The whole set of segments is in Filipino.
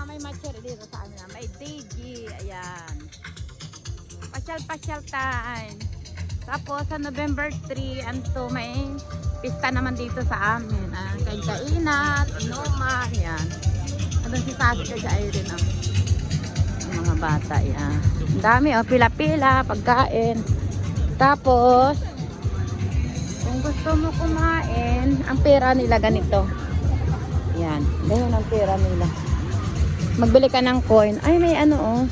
May matcher dito sa amin. May DG. Ayan. Pasyal-pasyal time. Tapos sa November 3 anto may pista naman dito sa amin. Kain-kainan, inuman, yan. Andun si Sasha sa Irene ang mga bata, yan. Ang dami, pila-pila, pagkain. Tapos, kung gusto mo kumain, ang pera nila ganito. Yan, ganyan ang pera nila. Magbili ka ng coin. Ay, may ano, oh.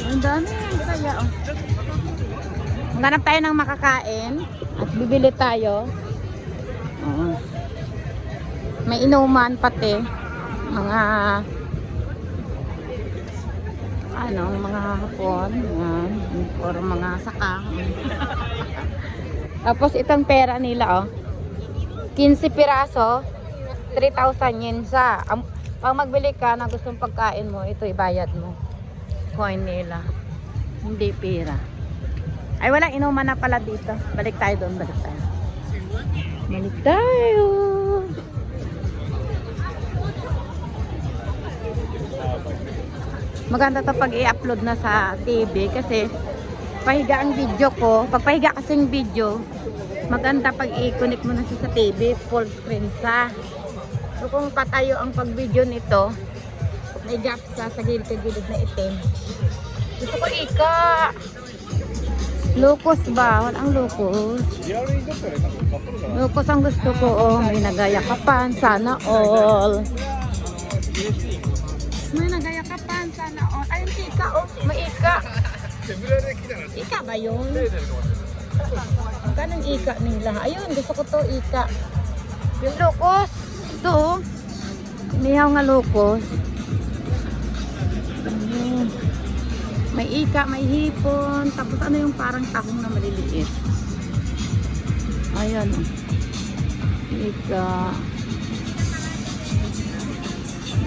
Ang dami, ang saya, oh. Maghanap tayo ng makakain at bibili tayo. Oh. May inuman pati. Mga mga hapon. Yan. Or mga saka. Tapos itong pera nila, oh. 15 piraso, 3,000 yen sa. Pag magbili ka na gustong pagkain mo, ito ibayad mo. Coin nila. Hindi pera. Ay, walang inuman na pala dito. Balik tayo doon, balik tayo. Balik tayo. Maganda to pag i-upload na sa TV kasi pahiga ang video ko. Pag pahiga kasing video, maganda pag i-connect mo na sa TV, full screen sa. So kung patayo ang pag-video nito, may gap sa gilid-gilid na itim. Gusto ko ika. Locos ba? Walang locos. Locos ang gusto ko. Oh, may nagayakapan. Sana all. May nagayakapan. Sana all. Ay, may ika. Oh, may ika. Ika ba yun? Kanang ika nila. Ayun, gusto ko to ika. Yung locos. Ito oh. Inihaw nga locos. May ika, may hipon, tapos ano yung parang tahong na maliliit. Ayan o. Ika.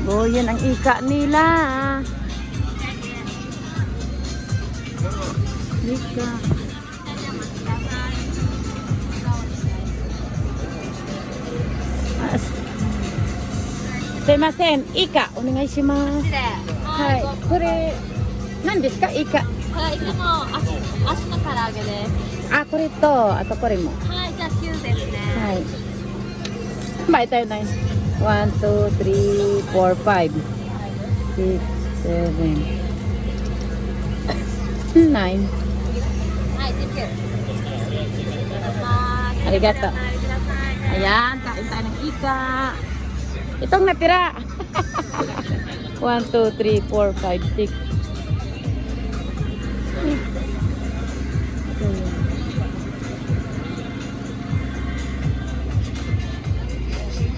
Oh, yan ang ika nila. Ika. Sumimasen, ika. Onegaishimasu. Hai, kore. 何ですか？イカ。イカの足の唐揚げです。あ、これと、あとこれも。はい、じゃあ9ですね。はい。Bye tayo na. 1, 2, 3, 4, 5, 6, 7, 9. はい、thank you。Arigato. Ayan, kain tayo ng ika. Itong natira. 1, 2, 3, 4, 5, 6.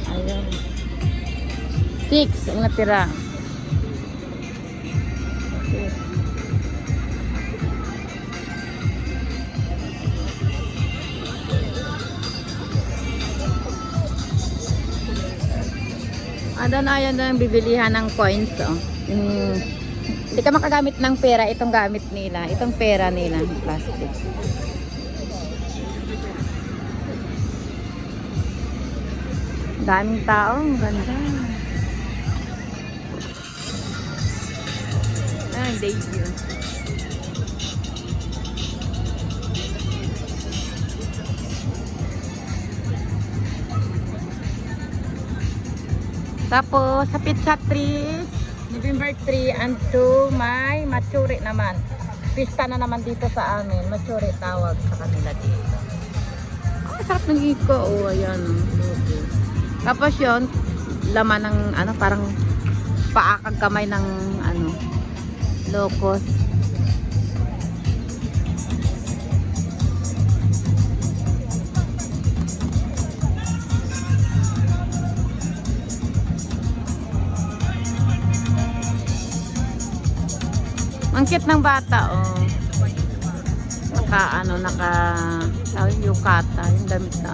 Ayan. 6 ang natira. Ayan na yung bibilihan ng coins. Oh. Hindi ka makagamit ng pera. Itong gamit nila. Itong pera nila. Plastic. Daming tao. Ang ganda. Ay, debut. Tapos, sa Pizza Trees, November 3 and 2, may matsuri naman. Pista na naman dito sa amin. Matsuri tawag sa kanila dito. Ang sarap ng iko. Oh, ayan. Tapos yun, laman ng parang paakag kamay ng locos. Ang cute ng bata, oh. Naka yukata, yung damit na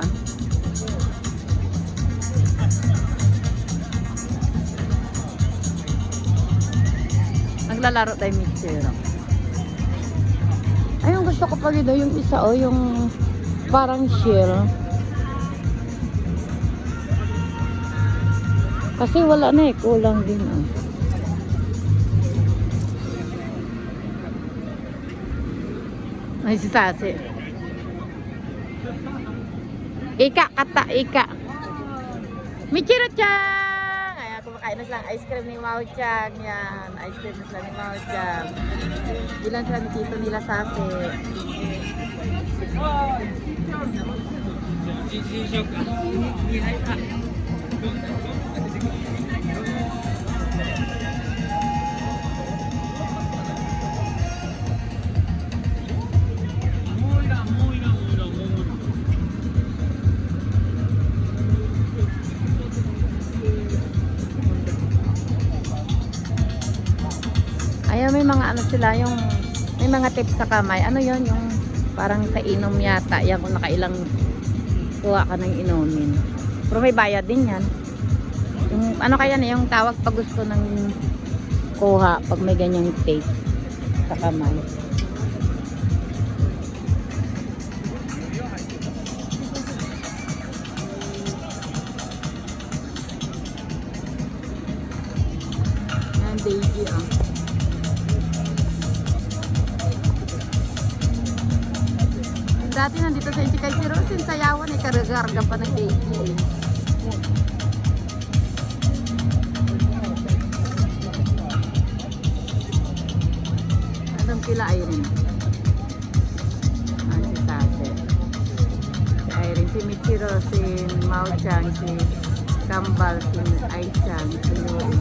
Naglalaro tayo mixero. Ayun, gusto ko pa dito yung isa, oh, yung parang shell. Kasi wala na eh, kulang din ah. Ay, si Sasi. Ika, kata, ika. Michiro-chan! Ayan, kumakain na silang ice cream ni Mao-chan. Yan, ice cream na sila ni Mao-chan. Ilan sila ni Tito nila Sasi. Ayan, may mga ano sila, yung may mga tips sa kamay. Ano yon yung parang sa inom yata. Yan kung nakailang kuha ka ng inumin. Pero may bayad din yan. Yung, ano kaya na yung tawag pag gusto ng kuha pag may ganyang tape sa kamay. Yan, Daisy ah. Dati nandito sa Ichikay si Rosin, sayawan eh, karagarga pa ng Daisy. Anong kila Irene? Ah, si Sase. Si Irene, si Michiro, si Mao-chan, si Kambal, si Ai-chan, si Yuri.